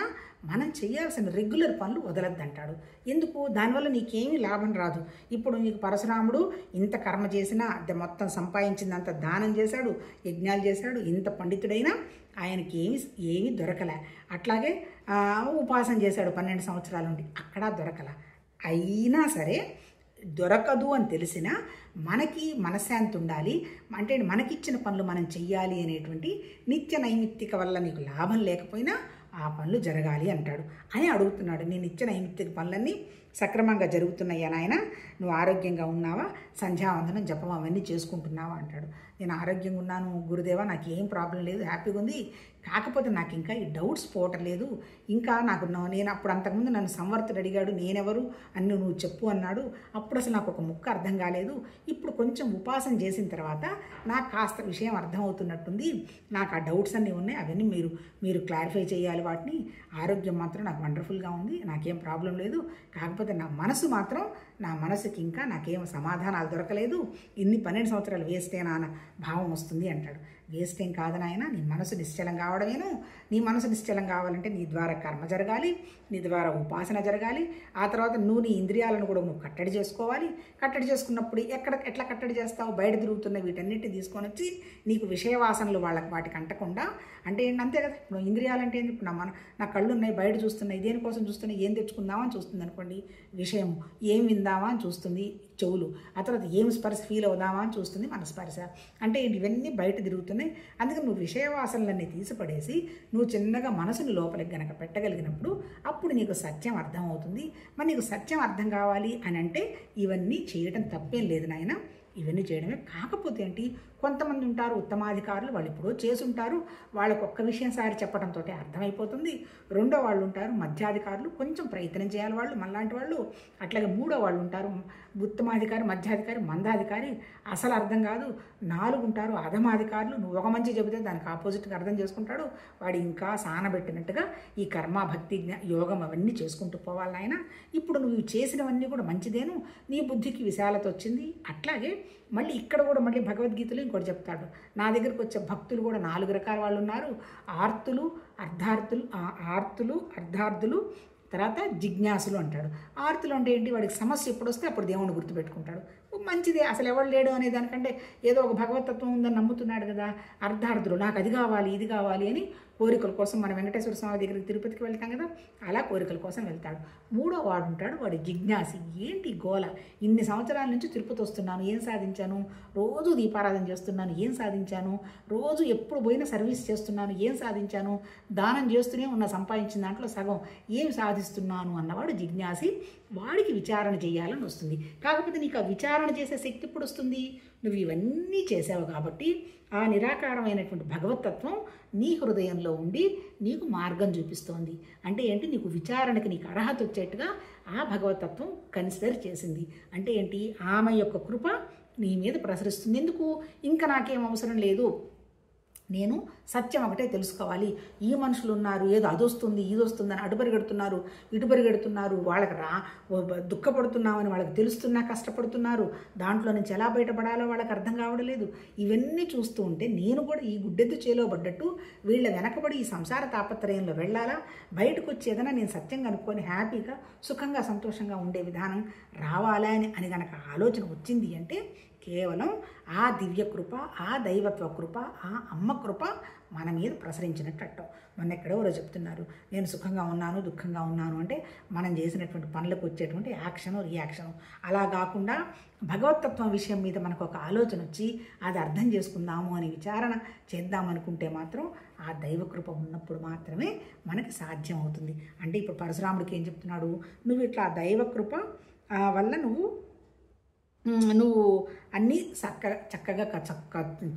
S1: మనం చేయాల్సిన రెగ్యులర్ పనులు వదలద్దంటాడు. ఎందుకు, దానివల్ల నీకేమీ లాభం రాదు. ఇప్పుడు నీకు పరశురాముడు ఇంత కర్మ చేసినా మొత్తం సంపాదించిందంత దానం చేశాడు, యజ్ఞాలు చేశాడు, ఇంత పండితుడైనా ఆయనకి ఏమీ దొరకలే. అట్లాగే ఉపాసన చేశాడు 12 సంవత్సరాల నుండి, అక్కడ దొరకల. అయినా సరే దొరకదు అని తెలిసినా మనకి మనశ్శాంతి ఉండాలి, అంటే మనకిచ్చిన పనులు మనం చెయ్యాలి అనేటువంటి నిత్య నైమిత్తిక వల్ల నీకు లాభం లేకపోయినా ఆ పనులు జరగాలి అంటాడు అని అడుగుతున్నాడు. నీ నిత్య నైమిత్తిక పనులన్నీ సక్రమంగా జరుగుతున్నాయా నాయన, నువ్వు ఆరోగ్యంగా ఉన్నావా, సంధ్యావందనం జపం అవన్నీ చేసుకుంటున్నావా అంటాడు. నేను ఆరోగ్యంగా ఉన్నాను గురుదేవా, నాకు ఏం ప్రాబ్లం లేదు, హ్యాపీగా ఉంది, కాకపోతే నాకు ఇంకా ఈ డౌట్స్ పోవటం లేదు, ఇంకా నేను అప్పుడు అంతకుముందు నన్ను సంవర్తుడు అడిగాడు, నేనెవరు అని నువ్వు చెప్పు అన్నాడు, అప్పుడు అసలు నాకు ఒక ముక్క అర్థం కాలేదు, ఇప్పుడు కొంచెం ఉపాసన చేసిన తర్వాత నాకు కాస్త విషయం అర్థమవుతున్నట్టుంది, నాకు ఆ డౌట్స్ అన్నీ ఉన్నాయి, అవన్నీ మీరు క్లారిఫై చేయాలి వాటిని, ఆరోగ్యం మాత్రం నాకు వండర్ఫుల్గా ఉంది, నాకేం ప్రాబ్లం లేదు, కాకపోతే నా మనసుకి ఇంకా నాకేం సమాధానాలు దొరకలేదు, ఇన్ని 12 సంవత్సరాలు వేస్టేనా అన్న భావం వస్తుంది అంటాడు. వేస్ట్ ఏం కాదు నాయన, నీ మనసు నిశ్చలం కావడమేను. నీ మనసు నిశ్చలం కావాలంటే నీ ద్వారా కర్మ జరగాలి, నీ ద్వారా ఉపాసన జరగాలి, ఆ తర్వాత నువ్వు నీ ఇంద్రియాలను కూడా నువ్వు కట్టడి చేసుకోవాలి. కట్టడి చేసుకున్నప్పుడు ఎట్లా కట్టడి చేస్తావు, బయట తిరుగుతున్న వీటన్నిటిని తీసుకొని వచ్చి నీకు విషయవాసనలు వాటికి అంటకుండా, అంటే అంతే కదా, ఇప్పుడు ఇంద్రియాలంటే ఏంటి, ఇప్పుడు నా కళ్ళు ఉన్నాయి, బయట చూస్తున్నాయి, దేనికోసం చూస్తున్నాయి, ఏం తెచ్చుకుందామని చూస్తుంది అనుకోండి, విషయం ఏం విందామా అని చూస్తుంది, చెవులు, ఆ తర్వాత ఏం స్పర్శ ఫీల్ అవుదామా అని చూస్తుంది మన స్పర్శ. అంటే ఇవన్నీ బయట తిరుగుతున్నాయి. అందుకని నువ్వు విషయవాసనలన్నీ తీసిపడేసి నువ్వు చిన్నగా మనసుని లోపలికి గనక పెట్టగలిగినప్పుడు అప్పుడు నీకు సత్యం అర్థం అవుతుంది. మరి నీకు సత్యం అర్థం కావాలి అని అంటే ఇవన్నీ చేయడం తప్పేం లేదు నాయన, ఇవన్నీ చేయడమే. కాకపోతే ఏంటి, కొంతమంది ఉంటారు ఉత్తమాధికారులు, వాళ్ళు ఎప్పుడో చేసుంటారు, వాళ్ళకు ఒక్క విషయం సారి చెప్పడంతో అర్థమైపోతుంది. రెండో వాళ్ళు ఉంటారు మధ్యాధికారులు, కొంచెం ప్రయత్నం చేయాలి వాళ్ళు మనలాంటి వాళ్ళు. అట్లాగే మూడో వాళ్ళు ఉంటారు ఉత్తమాధికారి, మధ్యాధికారి, మందాధికారి, అసలు అర్థం కాదు. 4 ఉంటారు అధమాధికారులు, నువ్వు ఒక మంచి చెబితే దానికి ఆపోజిట్గా అర్థం చేసుకుంటాడు వాడు. ఇంకా సానబెట్టినట్టుగా ఈ కర్మ భక్తి యోగం అవన్నీ చేసుకుంటూ పోవాలి నాయన. ఇప్పుడు నువ్వు చేసినవన్నీ కూడా మంచిదేను, నీ బుద్ధికి విశాలత వచ్చింది. అట్లాగే మళ్ళీ ఇక్కడ కూడా మళ్ళీ భగవద్గీతలో ఇంకోటి చెప్తాడు, నా దగ్గరకు వచ్చే భక్తులు కూడా 4 రకాల వాళ్ళు ఉన్నారు. ఆర్తులు, అర్ధార్థులు, తర్వాత జిజ్ఞాసులు అంటాడు. ఆర్తులు అంటే ఏంటి, వాడికి సమస్య ఎప్పుడు వస్తే అప్పుడు దేవుణ్ణి గుర్తుపెట్టుకుంటాడు, మంచిదే, అసలు ఎవడు లేడు అనే దానికంటే ఏదో ఒక భగవతత్వం ఉందని నమ్ముతున్నాడు కదా. అర్ధార్థులు, నాకు అది కావాలి ఇది కావాలి అని కోరికల కోసం మనం వెంకటేశ్వర స్వామి దగ్గరికి తిరుపతికి వెళ్తాం కదా, అలా కోరికల కోసం వెళ్తాడు. మూడో వాడు ఉంటాడు, వాడు జిజ్ఞాసి. ఏంటి గోల, ఇన్ని సంవత్సరాల నుంచి తిరుపతి వస్తున్నాను, ఏం సాధించాను, రోజు దీపారాధన చేస్తున్నాను, ఏం సాధించాను, రోజు ఎప్పుడు పోయినా సర్వీస్ చేస్తున్నాను, ఏం సాధించాను, దానం చేస్తూనే ఉన్న సంపాదించిన దాంట్లో సగం ఏం సాధిస్తున్నాను అన్నవాడు జిజ్ఞాసి. వాడికి విచారణ చేయాలని వస్తుంది. కాకపోతే నీకు ఆ విచారణ చేసే శక్తి ఇప్పుడు వస్తుంది, నువ్వు ఇవన్నీ చేసావు కాబట్టి ఆ నిరాకారమైనటువంటి భగవతత్వం నీ హృదయంలో ఉండి నీకు మార్గం చూపిస్తోంది. అంటే ఏంటి, నీకు విచారణకి నీకు అర్హత వచ్చేట్టుగా ఆ భగవతత్వం కన్సిడర్ చేసింది. అంటే ఏంటి, ఆమె యొక్క కృప నీ మీద ప్రసరిస్తుంది. ఎందుకు, ఇంకా నాకేం అవసరం లేదు, నేను సత్యం ఒకటే తెలుసుకోవాలి. ఈ మనుషులు ఉన్నారు, ఏదో అది వస్తుంది ఇది వస్తుందని అటు పరిగెడుతున్నారు ఇటు పరిగెడుతున్నారు, వాళ్ళకి దుఃఖపడుతున్నామని వాళ్ళకి తెలుస్తున్నా కష్టపడుతున్నారు, దాంట్లో నుంచి ఎలా బయటపడాలో వాళ్ళకి అర్థం కావడం లేదు. ఇవన్నీ చూస్తూ ఉంటే నేను కూడా ఈ గుడ్డెద్దు చేలో పడ్డట్టు వీళ్ళ వెనకబడి ఈ సంసార తాపత్రయంలో వెళ్ళాలా, బయటకు వచ్చి ఏదైనా నేను సత్యం కనుక్కొని హ్యాపీగా సుఖంగా సంతోషంగా ఉండే విధానం రావాలా అని కనుక ఆలోచన వచ్చింది అంటే కేవలం ఆ దివ్య కృప, ఆ దైవత్వ కృప, ఆ అమ్మ కృప మన మీద ప్రసరించినట్టు. మొన్న ఎక్కడెవరో చెప్తున్నారు, నేను సుఖంగా ఉన్నాను దుఃఖంగా ఉన్నాను అంటే మనం చేసినటువంటి పనులకు వచ్చేటువంటి యాక్షను రియాక్షను. అలా కాకుండా భగవతత్వం విషయం మీద మనకు ఒక ఆలోచన వచ్చి అది అర్థం చేసుకుందాము అని విచారణ చేద్దామనుకుంటే మాత్రం ఆ దైవకృప ఉన్నప్పుడు మాత్రమే మనకి సాధ్యం అవుతుంది. అంటే ఇప్పుడు పరశురాముడికి ఏం చెప్తున్నాడు, నువ్వు ఇట్లా దైవకృప వల్ల నువ్వు అన్నీ చక్కగా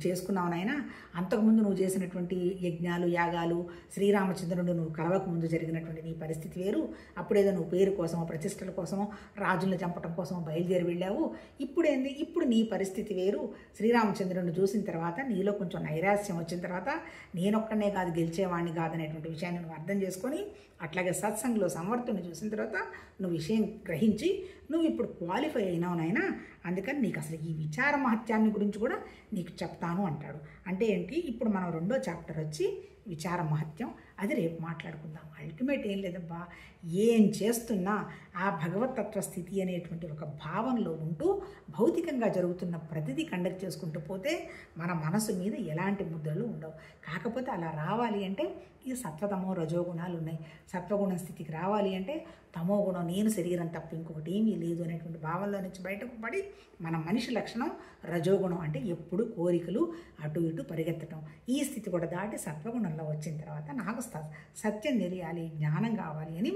S1: చేసుకున్నావు నాయన. అంతకుముందు నువ్వు చేసినటువంటి యజ్ఞాలు యాగాలు, శ్రీరామచంద్రుడు నువ్వు కలవక ముందు జరిగినటువంటి నీ పరిస్థితి వేరు. అప్పుడేదో నువ్వు పేరు కోసమో ప్రతిష్టల కోసమో రాజులను చంపటం కోసమో బయలుదేరి వెళ్ళావు. ఇప్పుడేంది, ఇప్పుడు నీ పరిస్థితి వేరు. శ్రీరామచంద్రుడిని చూసిన తర్వాత నీలో కొంచెం నైరాశ్యం వచ్చిన తర్వాత నేనొక్కడనే కాదు గెలిచేవాడిని కాదనేటువంటి విషయాన్ని నువ్వు అర్థం చేసుకొని, అట్లాగే సత్సంగంలో సంవర్తుని చూసిన తర్వాత నువ్వు విషయం గ్రహించి నువ్వు ఇప్పుడు క్వాలిఫై అయినావు నాయనా. అందుకని నీకు అసలు ఈ విచార మహత్యాన్ని గురించి కూడా నీకు చెప్తాను అంటాడు. అంటే ఏంటి, ఇప్పుడు మనం 2వ చాప్టర్ వచ్చి విచార మహత్యం, అది రేపు మాట్లాడుకుందాం. అల్టిమేట్ ఏం లేదబ్బా, ఏం చేస్తున్నా ఆ భగవతత్వ స్థితి అనేటువంటి ఒక భావనలో ఉంటూ భౌతికంగా జరుగుతున్న ప్రతిదీ కండక్ట్ చేసుకుంటూ పోతే మన మనసు మీద ఎలాంటి ముద్రలు ఉండవు. కాకపోతే అలా రావాలి అంటే ఈ సత్వతమో రజోగుణాలు ఉన్నాయి. సత్వగుణం స్థితికి రావాలి అంటే తమో గుణం, నేను శరీరం తప్ప ఇంకొకటి ఏమీ లేదు అనేటువంటి భావంలో నుంచి బయటకు పడి మన మనిషి లక్షణం రజోగుణం అంటే ఎప్పుడు కోరికలు అటు ఇటు పరిగెత్తడం. ఈ స్థితి కూడా దాటి సత్వగుణంలో వచ్చిన తర్వాత నాకు సత్యం తెలియాలి, జ్ఞానం కావాలి అని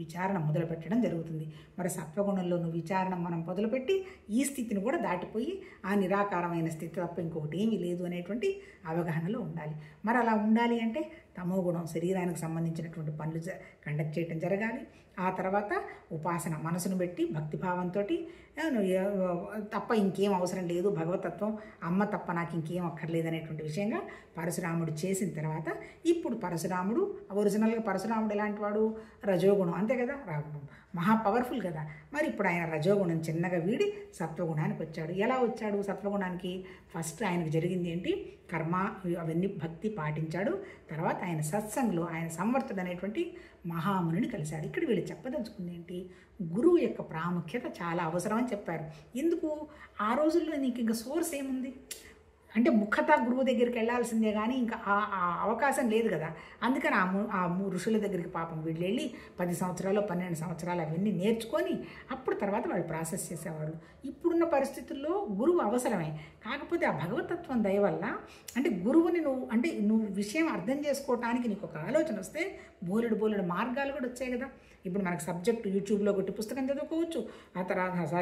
S1: విచారణ మొదలుపెట్టడం జరుగుతుంది. మరి సత్వగుణంలో నువ్వు విచారణ మనం మొదలుపెట్టి ఈ స్థితిని కూడా దాటిపోయి ఆ నిరాకారమైన స్థితి తప్ప ఇంకొకటి ఏమీ లేదు అనేటువంటి అవగాహనలో ఉండాలి. మరి అలా ఉండాలి అంటే తమో గుణం శరీరానికి సంబంధించినటువంటి పనులు కండక్ట్ చేయడం జరగాలి. ఆ తర్వాత ఉపాసన మనసును పెట్టి భక్తిభావంతో తప్ప ఇంకేం అవసరం లేదు, భగవతత్వం అమ్మ తప్ప నాకు ఇంకేం అక్కర్లేదు అనేటువంటి విషయంగా పరశురాముడు చేసిన తర్వాత ఇప్పుడు పరశురాముడు ఒరిజినల్గా పరశురాముడు ఎలాంటి వాడు, రజోగుణం అంతే కదా, మహా పవర్ఫుల్ కదా. మరి ఇప్పుడు ఆయన రజోగుణం చిన్నగా వీడి సత్వగుణానికి వచ్చాడు. ఎలా వచ్చాడు సత్వగుణానికి? ఫస్ట్ ఆయనకు జరిగింది ఏంటి, కర్మ అవన్నీ భక్తి పాటించాడు. తర్వాత ఆయన సత్సంగంలో ఆయన సంవర్తుడు అనేటువంటి మహామునిని కలిశాడు. ఇక్కడ వీళ్ళు చెప్పదలుచుకుంది ఏంటి, గురువు యొక్క ప్రాముఖ్యత చాలా అవసరం అని చెప్పారు. ఎందుకు, ఆ రోజుల్లో నీకు ఇంకా సోర్స్ ఏముంది, అంటే ముఖత గురువు దగ్గరికి వెళ్ళాల్సిందే కానీ ఇంకా ఆ అవకాశం లేదు కదా. అందుకని ఋషుల దగ్గరికి పాపం వీళ్ళు వెళ్ళి 10 సంవత్సరాలు 12 సంవత్సరాలు అవన్నీ నేర్చుకొని అప్పుడు తర్వాత వాళ్ళు ప్రాసెస్ చేసేవాళ్ళు. ఇప్పుడున్న పరిస్థితుల్లో గురువు అవసరమే, కాకపోతే ఆ భగవతత్వం దయ వల్ల అంటే గురువుని నువ్వు విషయం అర్థం చేసుకోవటానికి నీకు ఒక ఆలోచన వస్తే బోలెడు మార్గాలు కూడా వచ్చాయి కదా. ఇప్పుడు మనకు సబ్జెక్టు యూట్యూబ్లో కొట్టి పుస్తకం చదువుకోవచ్చు, ఆ తర్వాత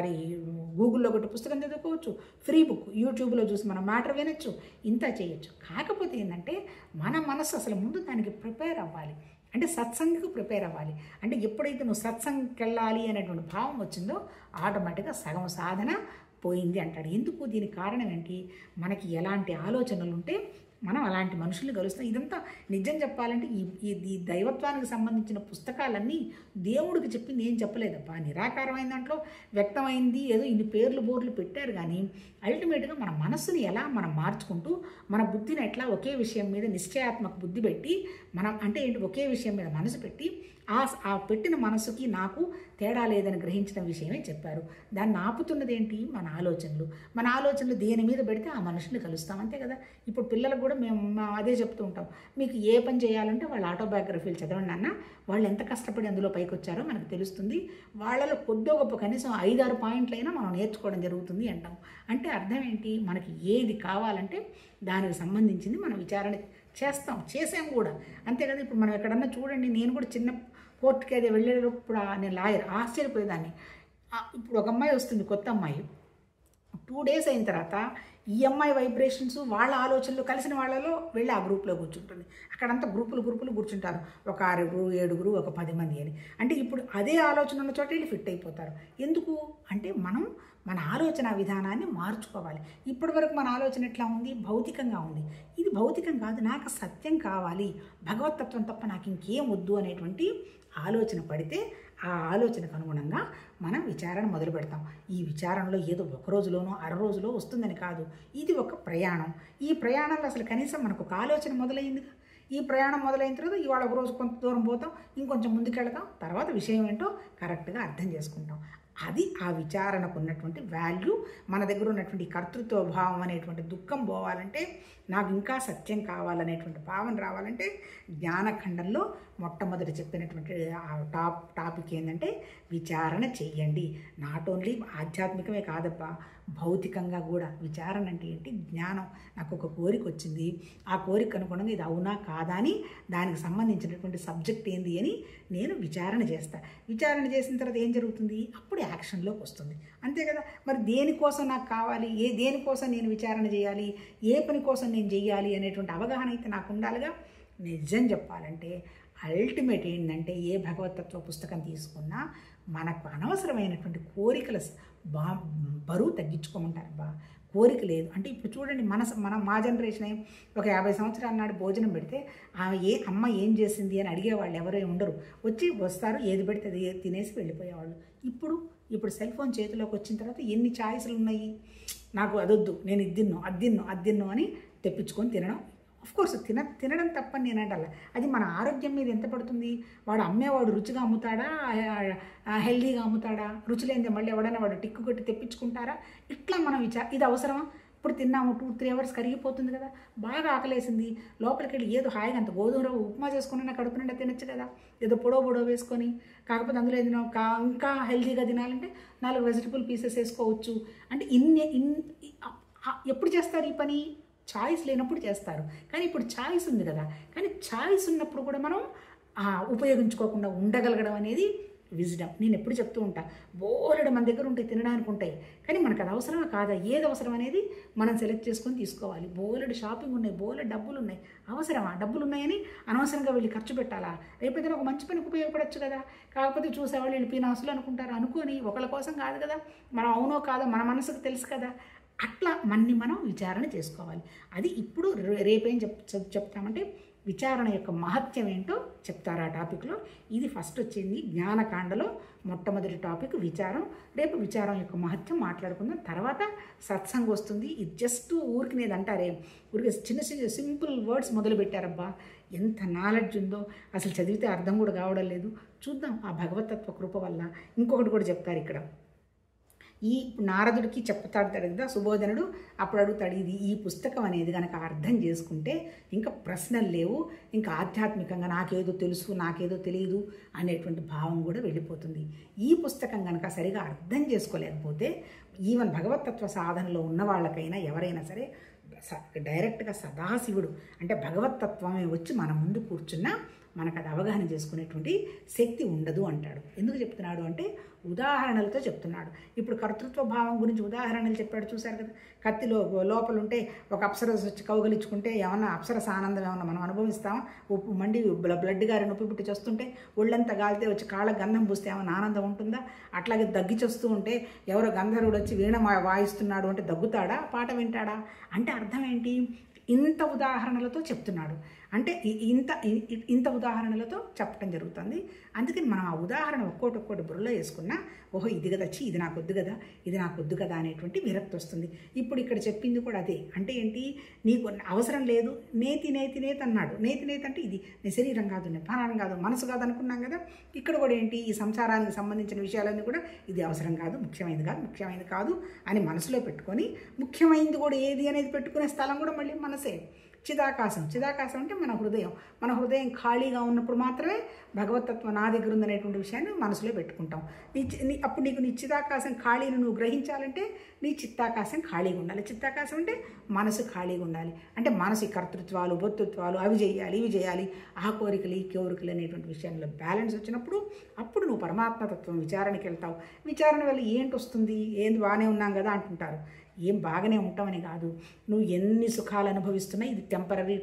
S1: గూగుల్లో కొట్టి పుస్తకం చదువుకోవచ్చు, ఫ్రీ బుక్ యూట్యూబ్లో చూసి మనం మ్యాటర్ వినొచ్చు, ఇంత చేయొచ్చు. కాకపోతే ఏంటంటే మన మనసు అసలు ముందు దానికి ప్రిపేర్ అవ్వాలి, అంటే సత్సంగకు ప్రిపేర్ అవ్వాలి. అంటే ఎప్పుడైతే నువ్వు సత్సంగకి వెళ్ళాలి అనేటువంటి భావం వచ్చిందో ఆటోమేటిక్గా సగం సాధన పోయింది అంటాడు. ఎందుకు? దీనికి కారణం ఏంటి? మనకి ఎలాంటి ఆలోచనలు ఉంటే మనం అలాంటి మనుషుల్ని కలుస్తాం. ఇదంతా నిజం చెప్పాలంటే ఈ దైవత్వానికి సంబంధించిన పుస్తకాలన్నీ దేవుడికి చెప్పింది ఏం చెప్పలేదబ్బా. నిరాకారమైన దాంట్లో వ్యక్తమైంది ఏదో ఇన్ని పేర్లు బోర్లు పెట్టారు, కానీ అల్టిమేట్గా మన మనస్సుని ఎలా మనం మార్చుకుంటూ మన బుద్ధిని ఎట్లా ఒకే విషయం మీద నిశ్చయాత్మక బుద్ధి పెట్టి మనం అంటే ఏంటి ఒకే విషయం మీద మనసు పెట్టి ఆ పెట్టిన మనసుకి నాకు తేడా లేదని గ్రహించిన విషయమే చెప్పారు. దాన్ని ఆపుతున్నది ఏంటి? మన ఆలోచనలు దేని మీద పెడితే ఆ మనుషుల్ని కలుస్తాం, అంతే కదా. ఇప్పుడు పిల్లలకు కూడా మేము అదే చెప్తూ ఉంటాం, మీకు ఏ పని చేయాలంటే వాళ్ళ ఆటోబయోగ్రఫీలు చదవండి అన్న, వాళ్ళు ఎంత కష్టపడి అందులో పైకి వచ్చారో మనకు తెలుస్తుంది. వాళ్ళలో కొద్దో గొప్ప కనీసం 5-6 పాయింట్లైనా మనం నేర్చుకోవడం జరుగుతుంది అంటాం. అంటే అర్థం ఏంటి? మనకి ఏది కావాలంటే దానికి సంబంధించింది మనం విచారణ చేసాం కూడా, అంతే కదా. ఇప్పుడు మనం ఎక్కడన్నా చూడండి, నేను కూడా చిన్న కోర్టుకి అది వెళ్ళేటప్పుడు నేను లాయర్ ఆశ్చర్యపోయేదాన్ని. ఇప్పుడు ఒక అమ్మాయి వస్తుంది, కొత్త అమ్మాయి, 2 days అయిన తర్వాత ఈ అమ్మాయి వైబ్రేషన్స్ వాళ్ళ ఆలోచనలు కలిసిన వాళ్ళలో వెళ్ళి ఆ గ్రూప్లో కూర్చుంటుంది. అక్కడంతా గ్రూపులు కూర్చుంటారు, ఒక 6, 7, ఒక 10 మంది అని. అంటే ఇప్పుడు అదే ఆలోచన ఉన్న చోట వెళ్ళి ఫిట్ అయిపోతారు. ఎందుకు అంటే మనం మన ఆలోచన విధానాన్ని మార్చుకోవాలి. ఇప్పటి వరకు మన ఆలోచన ఎట్లా ఉంది? భౌతికంగా ఉంది. ఇది భౌతికం కాదు, నాకు సత్యం కావాలి, భగవతత్వం తప్ప నాకు ఇంకేం వద్దు అనేటువంటి ఆలోచన పడితే ఆ ఆలోచనకు అనుగుణంగా మనం విచారణ మొదలు పెడతాం. ఈ విచారణలో ఏదో ఒక రోజులోనో 6 రోజులో వస్తుందని కాదు, ఇది ఒక ప్రయాణం. ఈ ప్రయాణంలో అసలు కనీసం మనకు ఒక ఆలోచన మొదలైందిగా. ఈ ప్రయాణం మొదలైన తర్వాత ఇవాళ ఒక రోజు కొంత దూరం పోతాం, ఇంకొంచెం ముందుకెళ్తాం, తర్వాత విషయం ఏంటో కరెక్ట్గా అర్థం చేసుకుంటాం. అది ఆ విచారణకు ఉన్నటువంటి వాల్యూ. మన దగ్గర ఉన్నటువంటి కర్తృత్వ భావం అనేటువంటి దుఃఖం పోవాలంటే, నాకు ఇంకా సత్యం కావాలనేటువంటి భావన రావాలంటే జ్ఞానఖండంలో మొట్టమొదటి చెప్పినటువంటి టాపిక్ ఏంటంటే విచారణ చెయ్యండి. నాట్ ఓన్లీ ఆధ్యాత్మికమే కాదబ్బా, భౌతికంగా కూడా. విచారణ అంటే ఏంటి? జ్ఞానం. నాకు ఒక కోరిక వచ్చింది, ఆ కోరిక అనుగుణంగా ఇది అవునా కాదా అని దానికి సంబంధించినటువంటి సబ్జెక్ట్ ఏంది అని నేను విచారణ చేస్తాను. విచారణ చేసిన తర్వాత ఏం జరుగుతుంది? అప్పుడు యాక్షన్లోకి వస్తుంది, అంతే కదా. మరి దేనికోసం నాకు కావాలి, దేనికోసం నేను విచారణ చేయాలి, ఏ పని కోసం నేను చెయ్యాలి అనేటువంటి అవగాహన అయితే నాకు ఉండాలిగా. నిజం చెప్పాలంటే అల్టిమేట్ ఏంటంటే ఏ భగవతత్వ పుస్తకం తీసుకున్నా మనకు అనవసరమైనటువంటి కోరికల బరువు తగ్గించుకోమంటారు బా. కోరిక లేదు అంటే ఇప్పుడు చూడండి, మా జనరేషన్ ఒక 50 సంవత్సరాల నాడు భోజనం పెడితే అమ్మ ఏం చేసింది అని అడిగేవాళ్ళు ఎవరో ఉండరు. వస్తారు, ఏది పెడితే అది తినేసి వెళ్ళిపోయేవాళ్ళు. ఇప్పుడు సెల్ ఫోన్ చేతిలోకి వచ్చిన తర్వాత ఎన్ని ఛాయిస్లు ఉన్నాయి. నాకు అదొద్దు, నేను ఇది తిన్ను అని తెప్పించుకొని తినడం. అఫ్కోర్స్ తినడం తప్పని నేను అంటాను. అది మన ఆరోగ్యం మీద ఎంత పడుతుంది? వాడు అమ్మేవాడు రుచిగా అమ్ముతాడా, హెల్దీగా అమ్ముతాడా? రుచి లేనిదే మళ్ళీ ఎవడైనా వాడు టిక్కు కొట్టి తెప్పించుకుంటారా? ఇట్లా మనం ఇది అవసరమా? ఇప్పుడు తిన్నాము 2-3 hours కరిగిపోతుంది కదా. బాగా ఆకలేసింది, లోపలికి వెళ్ళి ఏదో హాయిగా అంత గోధుమ రవ్వ ఉప్మా చేసుకున్నా కడుపు నిండా తినచ్చు కదా, ఏదో పొడో వేసుకొని. కాకపోతే అందులో ఏదైనా ఇంకా హెల్దీగా తినాలంటే 4 వెజిటబుల్ పీసెస్ వేసుకోవచ్చు. అంటే ఎప్పుడు చేస్తారు ఈ పని? చాయిస్ లేనప్పుడు చేస్తారు. కానీ ఇప్పుడు చాయిస్ ఉంది కదా, కానీ చాయిస్ ఉన్నప్పుడు కూడా మనం ఉపయోగించుకోకుండా ఉండగలగడం అనేది విజ్డమ్. నేను ఎప్పుడు చెప్తూ ఉంటా, బోలెడు మన దగ్గర ఉంటాయి, తినడానికి ఉంటాయి, కానీ మనకు అది అవసరమా కాదా, ఏది అవసరం అనేది మనం సెలెక్ట్ చేసుకొని తీసుకోవాలి. బోలెడు షాపింగ్ ఉన్నాయి, బోలెడు డబ్బులు ఉన్నాయి, అవసరమా? డబ్బులు ఉన్నాయని అనవసరంగా వెళ్ళి ఖర్చు పెట్టాలా? రేపైతే ఒక మంచి పనికి ఉపయోగపడచ్చు కదా. కాకపోతే చూసేవాళ్ళు వీళ్ళు పీనాసులు అనుకుంటారు, అనుకొని ఒకళ్ళ కోసం కాదు కదా, మనం అవునో కాదో మన మనసుకు తెలుసు కదా. అట్లా మనం విచారణ చేసుకోవాలి. అది ఇప్పుడు రేపేం చెప్తామంటే విచారణ యొక్క మహత్యం ఏంటో చెప్తారు ఆ టాపిక్లో. ఇది ఫస్ట్ వచ్చింది జ్ఞానకాండలో మొట్టమొదటి టాపిక్ విచారం. రేపు విచారం యొక్క మహత్యం మాట్లాడుకుందాం. తర్వాత సత్సంగం వస్తుంది. ఇది జస్ట్ ఊరికి నేను అంటారే, ఊరికి చిన్న సింపుల్ వర్డ్స్ మొదలు పెట్టారబ్బా. ఎంత నాలెడ్జ్ ఉందో అసలు చదివితే అర్థం కూడా కావడం లేదు. చూద్దాం ఆ భగవతత్వ కృప వల్ల. ఇంకొకటి కూడా చెప్తారు ఇక్కడ, ఈ నారదుడికి చెప్తాడు కదా సుబోధనుడు, అప్పుడు అడుగుతాడు, ఇది ఈ పుస్తకం అనేది కనుక అర్థం చేసుకుంటే ఇంకా ప్రశ్నలు లేవు, ఇంకా ఆధ్యాత్మికంగా నాకేదో తెలుసు నాకేదో తెలియదు అనేటువంటి భావం కూడా వెళ్ళిపోతుంది. ఈ పుస్తకం కనుక సరిగా అర్థం చేసుకోలేకపోతే ఈవెన్ భగవతత్వ సాధనలో ఉన్న వాళ్ళకైనా ఎవరైనా సరే డైరెక్ట్గా సదాశివుడు అంటే భగవతత్వమే వచ్చి మన ముందు కూర్చున్నా మనకు అది అవగాహన చేసుకునేటువంటి శక్తి ఉండదు అంటాడు. ఎందుకు చెప్తున్నాడు అంటే ఉదాహరణలతో చెప్తున్నాడు. ఇప్పుడు కర్తృత్వ భావం గురించి ఉదాహరణలు చెప్పాడు, చూశారు కదా. కత్తిలో లోపల ఉంటే ఒక అప్సరస వచ్చి కౌగలించుకుంటే ఏమన్నా అప్సరస ఆనందం ఏమన్నా మనం అనుభవిస్తామా? ఉప్పు మండి బ్లడ్ గారి నొప్పి పుట్టి చేస్తుంటే ఒళ్ళంతా గాలితే వచ్చి కాళ్ళ గంధం పూస్తే ఏమన్నా ఆనందం ఉంటుందా? అట్లాగే దగ్గిచొస్తూ ఉంటే ఎవరో గంధర్వుడు వచ్చి వీణ వాయిస్తున్నాడు అంటే దగ్గుతాడా? పాట వింటాడా? అంటే అర్థం ఏంటి? ఇంత ఉదాహరణలతో చెప్తున్నాడు. అంటే ఇంత ఉదాహరణలతో చెప్పడం జరుగుతుంది. అందుకని మనం ఆ ఉదాహరణ ఒక్కోటి బుర్రలో వేసుకున్నా, ఓహో ఇది కదా, ఇది నాకు వద్దు కదా, ఇది నాకు వద్దు కదా అనేటువంటి విరక్తి వస్తుంది. ఇప్పుడు ఇక్కడ చెప్పింది కూడా అదే. అంటే ఏంటి? నీకు అవసరం లేదు, నేతి అన్నాడు. నేతి అంటే ఇది నీ శరీరం కాదు, నీ ప్రాణం కాదు, మనసు కాదు అనుకున్నాం కదా. ఇక్కడ కూడా ఏంటి? ఈ సంసారానికి సంబంధించిన విషయాలన్నీ కూడా ఇది అవసరం కాదు, ముఖ్యమైనది కాదు అని మనసులో పెట్టుకొని, ముఖ్యమైనది కూడా ఏది అనేది పెట్టుకునే స్థలం కూడా మళ్ళీ మనసే. చిదాకాశం అంటే మన హృదయం ఖాళీగా ఉన్నప్పుడు మాత్రమే భగవతత్వం నా దగ్గర ఉందనేటువంటి విషయాన్ని మనసులో పెట్టుకుంటాం. అప్పుడు నీకు నీ చిదాకాశం ఖాళీని నువ్వు గ్రహించాలంటే నీ చిత్తాకాశం ఖాళీగా ఉండాలి. చిత్తాకాశం అంటే మనసు ఖాళీగా ఉండాలి. అంటే మనసు కర్తృత్వాలు బొత్తుత్వాలు అవి చేయాలి ఆ కోరికలు ఈ కోరికలు అనేటువంటి విషయంలో బ్యాలెన్స్ వచ్చినప్పుడు అప్పుడు నువ్వు పరమాత్మతత్వం విచారణకి వెళ్తావు. విచారణ వల్ల ఏంటి వస్తుంది? ఏంది బాగానే ఉన్నాం కదా అంటుంటారు. ఏం బాగానే ఉంటామని కాదు, నువ్వు ఎన్ని సుఖాలు అనుభవిస్తున్నా ఇది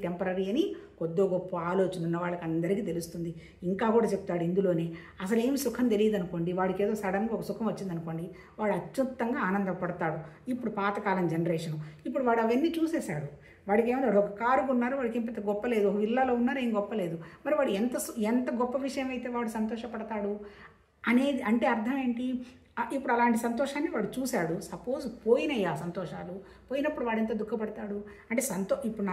S1: టెంపరీ అని కొద్దో గొప్ప ఆలోచన ఉన్న వాళ్ళకి అందరికీ తెలుస్తుంది. ఇంకా కూడా చెప్తాడు ఇందులోనే, అసలు ఏమి సుఖం తెలియదు అనుకోండి, వాడికి ఏదో సడన్గా ఒక సుఖం వచ్చిందనుకోండి, వాడు అత్యుత్తంగా ఆనందపడతాడు. ఇప్పుడు పాతకాలం జనరేషను, ఇప్పుడు వాడు అవన్నీ చూసేశాడు. వాడికి ఏమన్నా ఒక కారు కొన్నారు, వాడికి ఏం పెద్ద గొప్ప లేదు, ఒక విల్లాలో ఉన్నారు, ఏం గొప్ప లేదు. మరి వాడు ఎంత గొప్ప విషయం అయితే వాడు సంతోషపడతాడు అనేది అంటే అర్థం ఏంటి? ఇప్పుడు అలాంటి సంతోషాన్ని వాడు చూశాడు. సపోజ్ పోయినాయి ఆ సంతోషాలు, పోయినప్పుడు వాడు ఎంత దుఃఖపడతాడు? అంటే ఇప్పుడు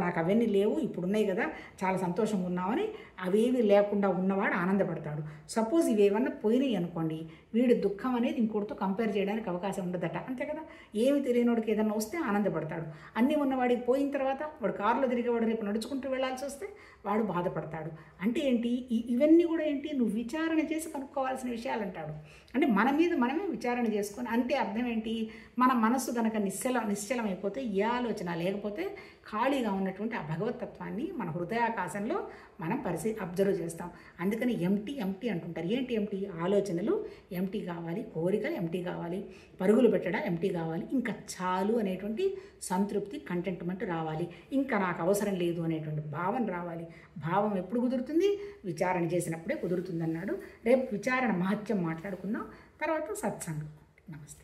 S1: నాకు అవన్నీ లేవు, ఇప్పుడు ఉన్నాయి కదా, చాలా సంతోషంగా ఉన్నామని అవేవి లేకుండా ఉన్నవాడు ఆనందపడతాడు. సపోజ్ ఇవేమన్నా పోయినాయి అనుకోండి, వీడి దుఃఖం అనేది ఇంకోటితో కంపేర్ చేయడానికి అవకాశం ఉండదట. అంతే కదా. ఏమి తెలియనోడికి ఏదన్నా వస్తే ఆనందపడతాడు. అన్నీ ఉన్నవాడికి పోయిన తర్వాత వాడు కారులో తిరిగేవాడు రేపు నడుచుకుంటూ వెళ్ళాల్సి వస్తే వాడు బాధపడతాడు. అంటే ఏంటి? ఇవన్నీ కూడా ఏంటి? నువ్వు విచారణ చేసి కనుక్కోవాల్సిన విషయాలు అంటాడు. అంటే మన మీద మనమే విచారణ చేసుకొని, అంటే అర్థం ఏంటి? మన మనస్సు కనుక నిశ్చలమైపోతే, ఏ ఆలోచన లేకపోతే ఖాళీగా ఉన్నటువంటి ఆ భగవతత్వాన్ని మన హృదయాకాశంలో మనం అబ్జర్వ్ చేస్తాం. అందుకని ఎంటీ అంటుంటారు. ఏంటి ఎంటీ? ఆలోచనలు ఎంటీ కావాలి, కోరికలు ఎంటీ కావాలి, పరుగులు పెట్టడం ఎంటీ కావాలి, ఇంకా చాలు అనేటువంటి సంతృప్తి కంటెంట్మెంట్ రావాలి, ఇంకా నాకు అవసరం లేదు అనేటువంటి భావన రావాలి. భావం ఎప్పుడు కుదురుతుంది? విచారణ చేసినప్పుడే కుదురుతుంది అన్నాడు. రేపు విచారణ మహత్యం మాట్లాడుకుందాం, తర్వాత సత్సంగం. నమస్తే.